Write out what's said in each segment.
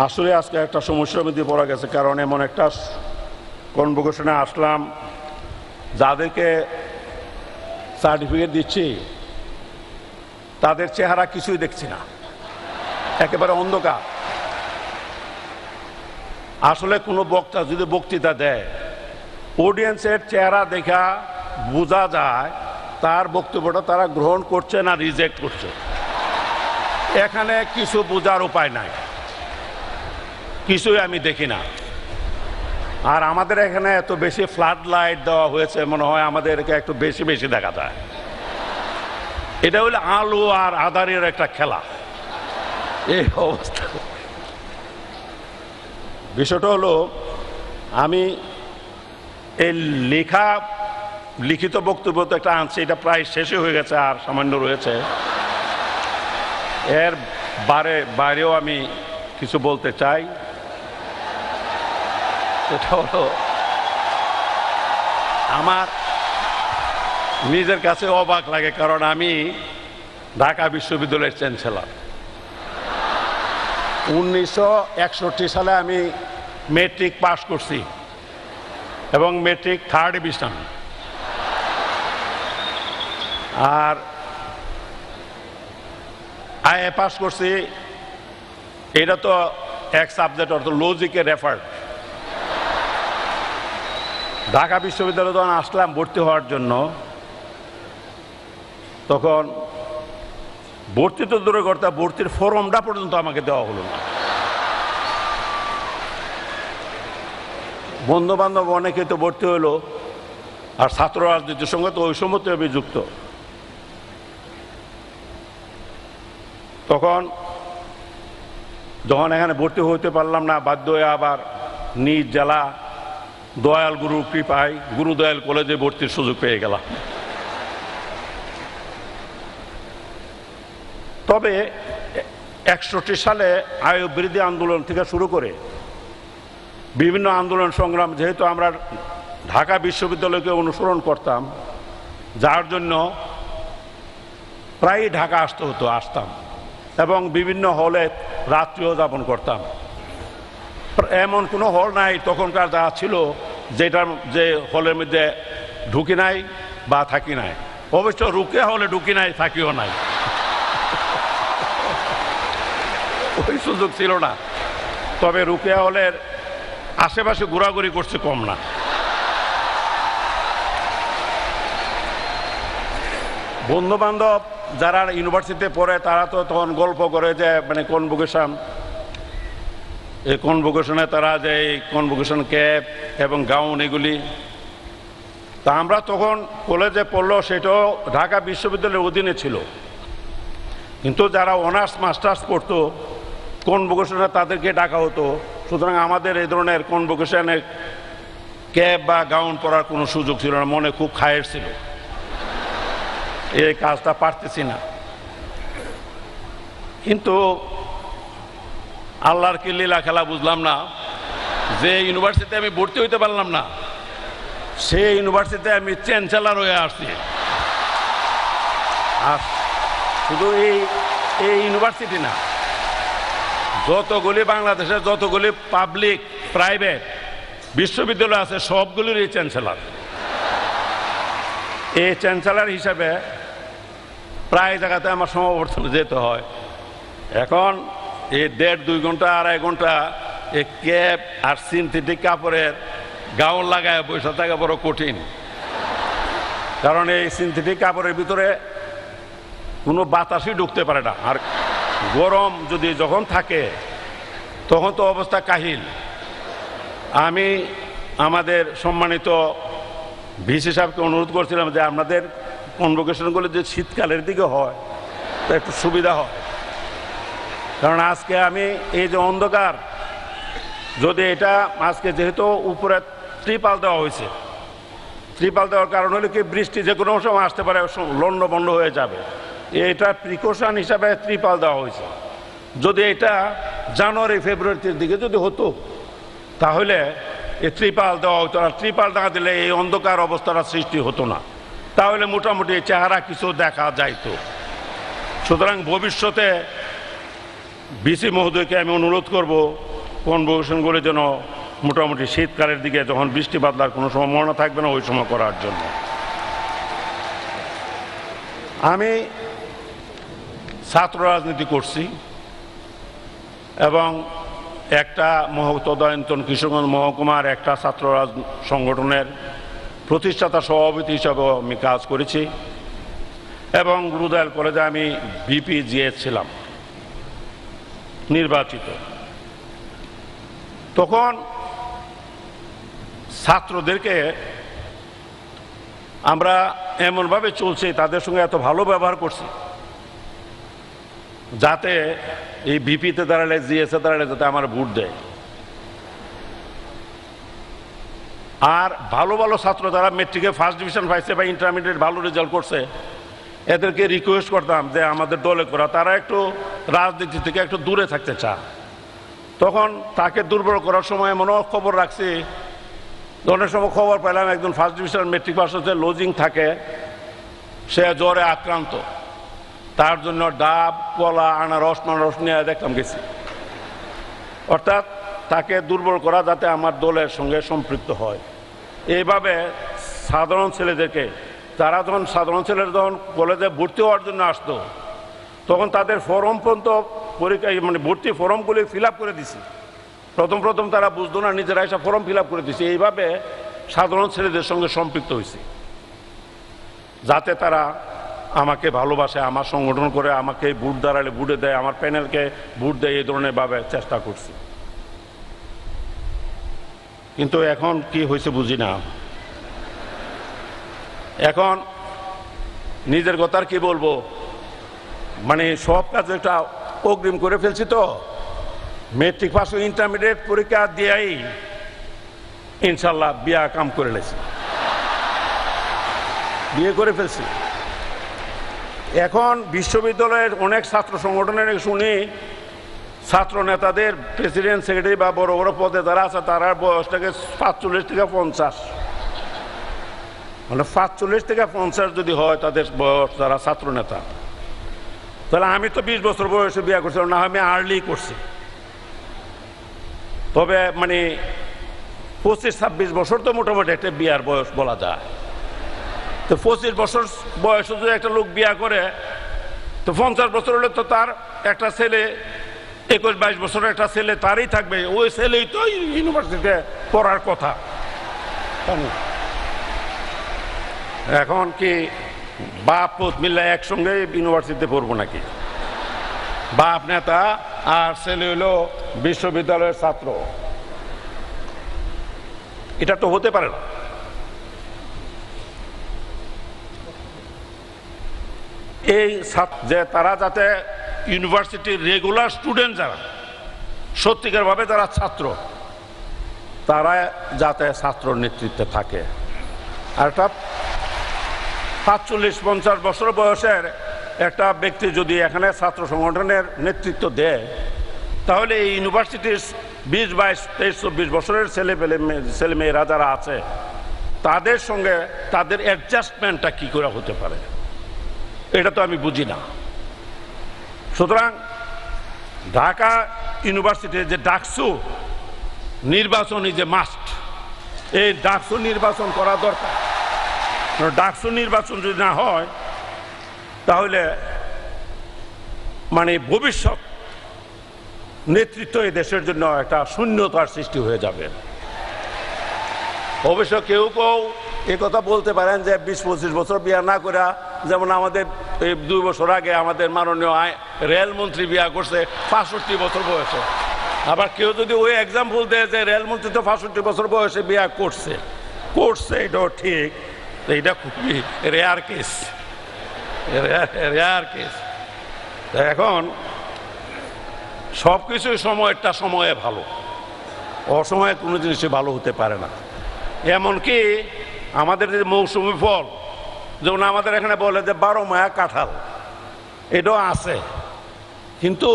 আসলে আজকে একটা সমস্যার মধ্যে পড়া গেছে, কারণ এমন একটা কনভোকেশনে আসলাম, যাদেরকে সার্টিফিকেট দিচ্ছি তাদের চেহারা কিছুই দেখছি না, একেবারে অন্ধকার। আসলে কোনো বক্তা যদি বক্তৃতা দেয়, অডিয়েন্সের চেহারা দেখা বোঝা যায় তার বক্তব্যটা তারা গ্রহণ করছে না রিজেক্ট করছে। এখানে কিছু বোঝার উপায় নাই, কিছুই আমি দেখি না। আর আমাদের এখানে এত বেশি ফ্লাড লাইট দেওয়া হয়েছে, মনে হয় আমাদেরকে একটু বেশি বেশি দেখা যায়। এটা হলো আলো আর আধারের একটা খেলা, এই অবস্থা। বিষয়টা হলো, আমি এই লিখিত বক্তব্য তো একটা আনছি, এটা প্রায় শেষই হয়ে গেছে, আর সামান্য রয়েছে। এর বাইরেও আমি কিছু বলতে চাই। এটা হলো, আমার নিজের কাছে অবাক লাগে, কারণ আমি ঢাকা বিশ্ববিদ্যালয়ের চ্যান্সেলর। 1961 সালে আমি মেট্রিক পাস করছি এবং মেট্রিক 3rd ডিভিশন। আর আইএ পাস করছি, এটা তো এক সাবজেক্ট, অর্থ লজিকে রেফার্ড। ঢাকা বিশ্ববিদ্যালয়ে যখন আসলাম ভর্তি হওয়ার জন্য, তখন ভর্তি তো দূরে করতে, ভর্তির ফর্মটা পর্যন্ত আমাকে দেওয়া হলো না। বন্ধু বান্ধব অনেকে তো ভর্তি হলো, আর ছাত্র রাজনীতির সঙ্গে তো ওই সময় তো আমি যুক্ত। তখন যখন এখানে ভর্তি হইতে পারলাম না, বাধ্য হয়ে আবার নিজ জেলা দয়াল গুরু কৃপায় গুরুদয়াল কলেজে ভর্তির সুযোগ পেয়ে গেলাম। তবে 61 সালে আয় বৃদ্ধি আন্দোলন থেকে শুরু করে বিভিন্ন আন্দোলন সংগ্রাম, যেহেতু আমরা ঢাকা বিশ্ববিদ্যালয়কে অনুসরণ করতাম, যার জন্য প্রায়ই ঢাকা আসতাম এবং বিভিন্ন হলে রাত্রিও যাপন করতাম। এমন কোনো হল নাই তখনকার যা ছিল যে হলের মধ্যে ঢুকি নাই বা থাকি নাই। অবশ্য রুকে হলে ঢুকি নাই, থাকিও নাই, ওই সুযোগ ছিল না। তবে রুকেয়া হলের আশেপাশে ঘোরাঘুরি করছে কম না। বন্ধু বান্ধব যারা ইউনিভার্সিটিতে পড়ে, তারা তো তখন গল্প করে যে মানে কনভোকেশন, এই কনভোকেশনে তারা যে কনভোকেশন ক্যাপ এবং গাউন এগুলি, তা আমরা তখন কলেজে পড়লো, সেটাও ঢাকা বিশ্ববিদ্যালয়ের অধীনে ছিল। কিন্তু যারা অনার্স মাস্টার্স পড়তো, কনভোকেশনে তাদেরকে ডাকা হতো। সুতরাং আমাদের এই ধরনের কনভোকেশনে ক্যাপ বা গাউন পরার কোনো সুযোগ ছিল না। মনে খুব খায়ের ছিল, এই কাজটা পারতেছি না। কিন্তু আল্লাহর কি লীলা খেলা বুঝলাম না, যে ইউনিভার্সিটিতে আমি ভর্তি হইতে পারলাম না, সেই ইউনিভার্সিটিতে আমি চ্যান্সেলর হয়ে আসছি। আর শুধু এই ইউনিভার্সিটি না, যতগুলি বাংলাদেশের যতগুলি পাবলিক প্রাইভেট বিশ্ববিদ্যালয় আছে, সবগুলির এই চ্যান্সেলর। এই চ্যান্সেলর হিসাবে প্রায় জায়গাতে আমার সমাবর্তনে যেতে হয়। এখন এই 1.5-2 ঘন্টা 2.5 ঘন্টা এই ক্যাপ আর সিনথেটিক কাপড়ের গাউন লাগায় বসে থাকা বড় কঠিন। কারণ এই সিনথেটিক কাপড়ের ভিতরে কোনো বাতাসই ঢুকতে পারে না, আর গরম যদি যখন থাকে তখন তো অবস্থা কাহিল। আমি আমাদের সম্মানিত ভিসি সাহেবকে অনুরোধ করছিলাম যে আপনাদের কনভোকেশনগুলো যে শীতকালের দিকে হয় তো একটু সুবিধা হয়, কারণ আজকে আমি এই যে অন্ধকার, যদি এটা আজকে যেহেতু উপরে ত্রিপাল দেওয়া হয়েছে, ত্রিপাল দেওয়ার কারণ হলো কি, বৃষ্টি যে কোনো সময় আসতে পারে, লন্ড বন্ড হয়ে যাবে। এটা প্রিকশন হিসাবে ত্রিপাল দেওয়া হয়েছে। যদি এটা জানুয়ারি ফেব্রুয়ারির দিকে যদি হতো, তাহলে এই ত্রিপাল দেওয়া হতো না। ত্রিপাল না দিলে এই অন্ধকার অবস্থাটা সৃষ্টি হতো না, তাহলে মোটামুটি চেহারা কিছু দেখা যাইতো। সুতরাং ভবিষ্যতে ভিসি মহোদয়কে আমি অনুরোধ করব কনভোকেশনগুলো যেন মোটামুটি শীতকালের দিকে যখন বৃষ্টি বাদলার কোনো সম্ভাবনা থাকবে না ওই সময় করার জন্য। আমি ছাত্র রাজনীতি করছি এবং একটা তদানীন্তন কিশোরগঞ্জ মহকুমার একটা ছাত্র সংগঠনের প্রতিষ্ঠাতা সভাপতি হিসাবেও আমি কাজ করেছি এবং গুরুদয়াল কলেজে আমি ভিপি জিএস ছিলাম নির্বাচিত। তখন ছাত্রদেরকে আমরা এমনভাবে চলছি, তাদের সঙ্গে এত ভালো ব্যবহার করছি যাতে এই ভিপিতে দাঁড়ালে জিএসে দাঁড়ালে যাতে আমার ভোট দেয়। আর ভালো ভালো ছাত্র যারা মেট্রিকে ফার্স্ট ডিভিশন পাইছে বা ইন্টারমিডিয়েট ভালো রেজাল্ট করছে এদেরকে রিকোয়েস্ট করতাম যে আমাদের দলে করা, তারা একটু রাজনীতি থেকে একটু দূরে থাকতে চায়। তখন তাকে দুর্বল করার সময় এমনও খবর রাখছি, অনেক সময় খবর পেলাম একজন ফার্স্ট ডিভিশন মেট্রিক পাস হচ্ছে, লজিং থাকে, সে জ্বরে আক্রান্ত, তার জন্য ডাব কলা আনারস মানারস নিয়ে দেখতাম গেছি। অর্থাৎ তাকে দুর্বল করা যাতে আমার দলের সঙ্গে সম্পৃক্ত হয়। এইভাবে সাধারণ ছেলেদেরকে, তারা যখন সাধারণ ছেলেরা যখন কলেজে ভর্তি হওয়ার জন্য আসতো তখন তাদের ফর্ম পর্যন্ত পরীক্ষা মানে ভর্তি ফর্মগুলি ফিল আপ করে দিছি। প্রথম তারা বুঝতো না, নিজেরা এসে ফর্ম ফিল আপ করে দিছি। এইভাবে সাধারণ ছেলেদের সঙ্গে সম্পৃক্ত হয়েছি যাতে তারা আমাকে ভালোবাসে, আমার সংগঠন করে, আমাকে ভোট দাঁড়ালে ভোটে দেয়, আমার প্যানেলকে ভোট দেয়, এই ধরনের ভাবে চেষ্টা করছি। কিন্তু এখন কি হয়েছে বুঝি না। এখন নিজের কথা আর কি বলবো, মানে সব কাজ একটা অগ্রিম করে ফেলছি। তো মেট্রিক পাস ইন্টারমিডিয়েট পরীক্ষা দিয়েই ইনশাল্লাহ বিয়া কাম করে লেছি, বিয়ে করে ফেলছি। এখন বিশ্ববিদ্যালয়ের অনেক ছাত্র সংগঠনের শুনি ছাত্র নেতাদের প্রেসিডেন্ট সেক্রেটারি বা বড় বড় পদে যারা আছে তারা বয়সটাকে 45 থেকে 50, মানে 45 থেকে 50 যদি হয় তাদের বয়স, যারা ছাত্র নেতা, তাহলে আমি তো 20 বছর বয়সে বিয়ে করছি, না আমি আর্লি করছি। তবে মানে 25-26 বছর তো মোটামুটি একটা বিয়ার বয়স বলা যায়। তো 25 বছর বয়সে যদি একটা লোক বিয়া করে তো 50 বছর হলে তো তার একটা ছেলে, 21-22 বছরের একটা ছেলে তারই থাকবে, ওই ছেলেই তো ইউনিভার্সিটিতে পড়ার কথা। এখন কি বাপ পুত মিলে একসঙ্গে ইউনিভার্সিটিতে পড়বো নাকি? বাপ নেতা আর ছেলে হলো বিশ্ববিদ্যালয়ের ছাত্র, এটা তো হতে পারে না। এই যে তারা যাতে ইউনিভার্সিটির রেগুলার স্টুডেন্ট যারা সত্যিকারভাবে যারা ছাত্র, তারা যাতে ছাত্র নেতৃত্বে থাকে। আর একটা 45-50 বছর বয়সের একটা ব্যক্তি যদি এখানে ছাত্র সংগঠনের নেতৃত্ব দেয় তাহলে এই ইউনিভার্সিটির 20-22-23-24 বছরের ছেলেমেয়েরা যারা আছে তাদের সঙ্গে তাদের অ্যাডজাস্টমেন্টটা কী করে হতে পারে, এটা তো আমি বুঝি না। সুতরাং ঢাকা ইউনিভার্সিটির যে ডাকসু নির্বাচনী যে মাস্ট, এই ডাকসু নির্বাচন করা দরকার। ডাকসু নির্বাচন যদি না হয় তাহলে মানে ভবিষ্যৎ নেতৃত্ব এই দেশের জন্য একটা শূন্যতার সৃষ্টি হয়ে যাবে। অবশ্য কেউ এ কথা বলতে পারেন যে 20-25 বছর বিয়া না করে, যেমন আমাদের এই 2 বছর আগে আমাদের মাননীয় রেলমন্ত্রী বিয়া করছে 65 বছর বয়সে। আবার কেউ যদি ওই এক্সাম্পল দেয় যে রেলমন্ত্রী তো 65 বছর বয়সে বিয়া করছে, এটাও ঠিক, এইটা খুবই রেয়ার কেস। এখন সব কিছুই সময়ে ভালো, অসময়ে কোনো জিনিসই ভালো হতে পারে না। এমনকি আমাদের যে মৌসুমি ফল, যেমন আমাদের এখানে বলে যে 12 মায়া কাঁঠাল, এটাও আছে, কিন্তু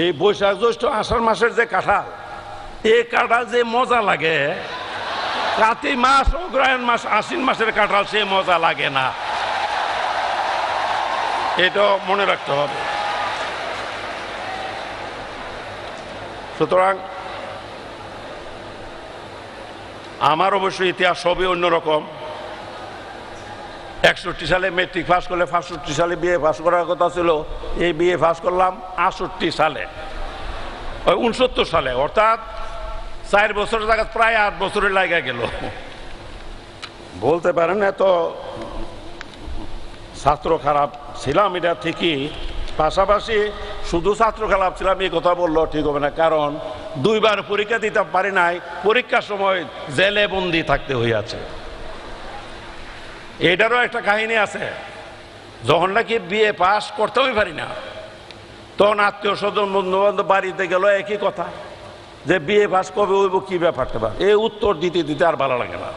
এই বৈশাখ জ্যৈষ্ঠ আষাঢ় মাসের যে কাঁঠাল, এই কাঁঠাল যে মজা লাগে, কার্তিক মাস অগ্রহায়ণ মাস আশ্বিন মাসের কাঁঠাল সে মজা লাগে না, এটাও মনে রাখতে হবে। সুতরাং আমার অবশ্য ইতিহাস সবই অন্যরকম। 61 সালে মেট্রিক পাস করলে 65 সালে বিএ পাস করার কথা ছিল, এই বিএ পাস করলাম 68 সালে, ওই 69 সালে, অর্থাৎ 4 বছরের জায়গায় প্রায় 8 বছরের লাগা গেল। বলতে পারেন এত ছাত্র খারাপ ছিলাম এটা ঠিকই, পাশাপাশি শুধু ছাত্র খারাপ ছিলাম এই কথা বললো ঠিক হবে না, কারণ 2 বার পরীক্ষা দিতে পারি নাই, পরীক্ষার সময় জেলে বন্দি থাকতে হইয়াছে। এটারও একটা কাহিনী আছে। যখন নাকি বিএ পাস করতেই পারি না, তখন আত্মীয় স্বজন বন্ধু বান্ধব বাড়িতে গেল একই কথা, যে বিএ পাস কবে হইব, কি ব্যাপারটা বা এই উত্তর দিতে দিতে আর ভালো লাগে না।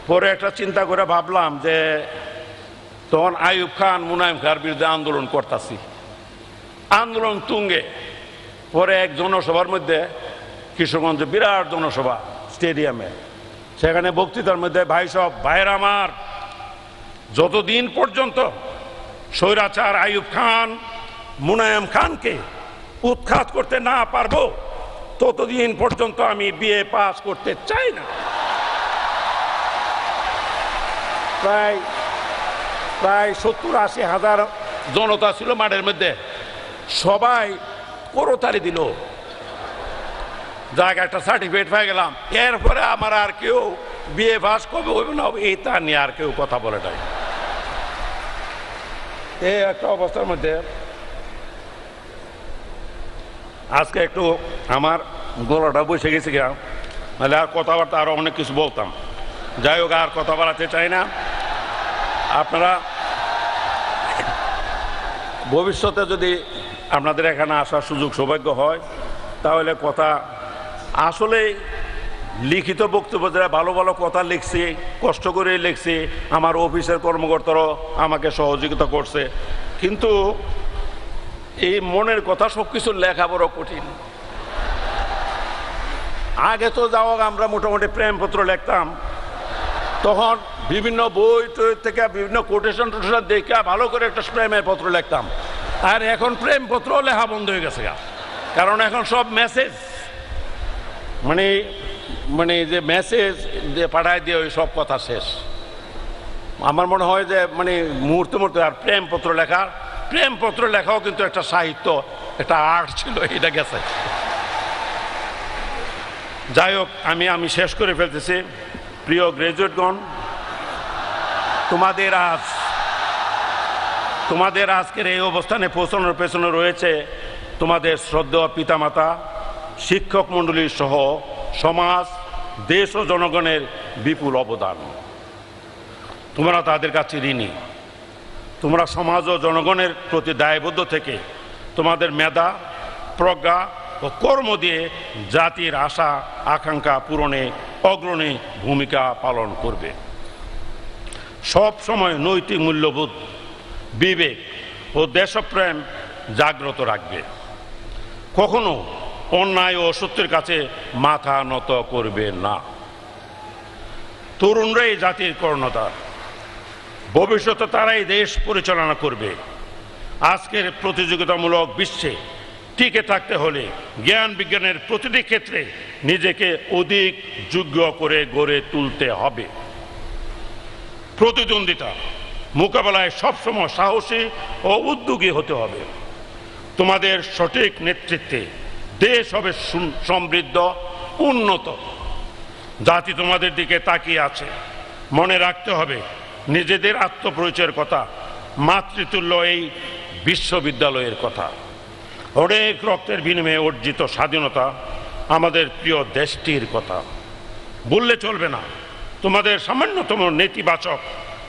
পরে একটা চিন্তা করে ভাবলাম যে তখন আইয়ুব খান মুনায়েম খাঁর বিরুদ্ধে আন্দোলন করতেছি, আন্দোলন তুঙ্গে। পরে এক জনসভার মধ্যে, কিশোরগঞ্জে বিরাট জনসভা স্টেডিয়ামে, সেখানে বক্তৃতার মধ্যে ভাই সব ভাইয়ের আমার, যতদিন পর্যন্ত স্বৈরাচার আইয়ুব খান মুনায়েম খানকে উৎখাত করতে না পারবো, ততদিন পর্যন্ত আমি বিএ পাস করতে চাই না। প্রায় 70-80 হাজার জনতা ছিল মাঠের মধ্যে, সবাই করতালি দিল, জায়গা একটা সার্টিফিকেট পেয়ে গেলাম। এরপরে আমার আর কেউ বিএ পাস কবে হইব না এই তা নিয়ে আর কেউ কথা বলে নাই। এই একটা অবস্থার মধ্যে আজকে একটু আমার গলাটা বসে গেছে গা, নাহলে আর কথাবার্তা আরো অনেক কিছু বলতাম। যাই হোক, আর কথা বলাতে চাই না। আপনারা ভবিষ্যতে যদি আপনাদের এখানে আসার সুযোগ সৌভাগ্য হয়, তাহলে কথা আসলে লিখিত বক্তব্য যারা ভালো ভালো কথা লিখছি, কষ্ট করে লিখছি, আমার অফিসের কর্মকর্তারাও আমাকে সহযোগিতা করছে, কিন্তু এই মনের কথা সব কিছু লেখা বড় কঠিন। আগে তো যাওয়া আমরা মোটামুটি প্রেমপত্র লিখতাম, তখন বিভিন্ন বই টই থেকে বিভিন্ন কোটেশন টোটেশন দেখে ভালো করে একটা প্রেমের পত্র লিখতাম। আর এখন প্রেমপত্র লেখা বন্ধ হয়ে গেছে, কারণ এখন সব মেসেজ, মানে যে মেসেজ দিয়ে পাঠায় দিয়ে ওই সব কথা শেষ। আমার মনে হয় যে মুহূর্তে আর প্রেমপত্র লেখাও কিন্তু একটা সাহিত্য, একটা আর্ট ছিল, এটা গেছে। যাই হোক, আমি শেষ করে ফেলতেছি। প্রিয় গ্রাজুয়েটগণ, তোমাদের আজকের এই অবস্থানে পৌঁছানোর পেছনে রয়েছে তোমাদের শ্রদ্ধেয় পিতামাতা, শিক্ষক মণ্ডলী সহ সমাজ, দেশ ও জনগণের বিপুল অবদান। তোমরা তাদের কাছে ঋণী। তোমরা সমাজ ও জনগণের প্রতি দায়বদ্ধ থেকে তোমাদের মেধা, প্রজ্ঞা ও কর্ম দিয়ে জাতির আশা আকাঙ্ক্ষা পূরণে অগ্রণী ভূমিকা পালন করবে। সব সময় নৈতিক মূল্যবোধ, বিবেক ও দেশপ্রেম জাগ্রত রাখবে। কখনো অন্যায় ও অসত্যের কাছে মাথা নত করবে না। তরুণরাই জাতির কর্ণধার, ভবিষ্যতে তারাই দেশ পরিচালনা করবে। আজকের প্রতিযোগিতামূলক বিশ্বে টিকে থাকতে হলে জ্ঞান বিজ্ঞানের প্রতিটি ক্ষেত্রে নিজেকে অধিক যোগ্য করে গড়ে তুলতে হবে। প্রতিদ্বন্দ্বিতা মোকাবেলায় সবসময় সাহসী ও উদ্যোগী হতে হবে। তোমাদের সঠিক নেতৃত্বে দেশ হবে সমৃদ্ধ, উন্নত। জাতি তোমাদের দিকে তাকিয়ে আছে। মনে রাখতে হবে নিজেদের আত্মপরিচয়ের কথা, মাতৃতুল্য এই বিশ্ববিদ্যালয়ের কথা, অনেক রক্তের বিনিময়ে অর্জিত স্বাধীনতা, আমাদের প্রিয় দেশটির কথা। বললে চলবে না, তোমাদের সামান্যতম নেতিবাচক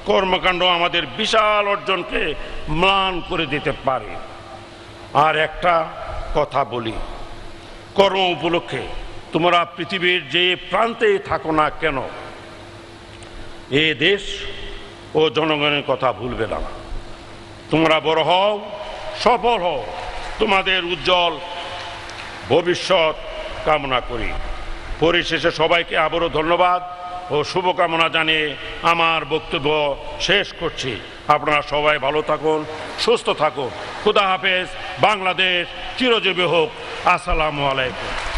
কর্মকাণ্ড আমাদের বিশাল অর্জনকে ম্লান করে দিতে পারে। আর একটা কথা বলি, কর্ম উপলক্ষে তোমরা পৃথিবীর যে প্রান্তেই থাকো না কেন, এ দেশ ও জনগণের কথা ভুলবে না। তোমরা বড় হও, সফল হও, তোমাদের উজ্জ্বল ভবিষ্যৎ কামনা করি। পরিশেষে সবাইকে আবারও ধন্যবাদ ও শুভকামনা জানিয়ে আমার বক্তব্য শেষ করছি। আপনারা সবাই ভালো থাকুন, সুস্থ থাকুন। খুদা হাফেজ। বাংলাদেশ চিরজীবী হোক। আসসালামু আলাইকুম।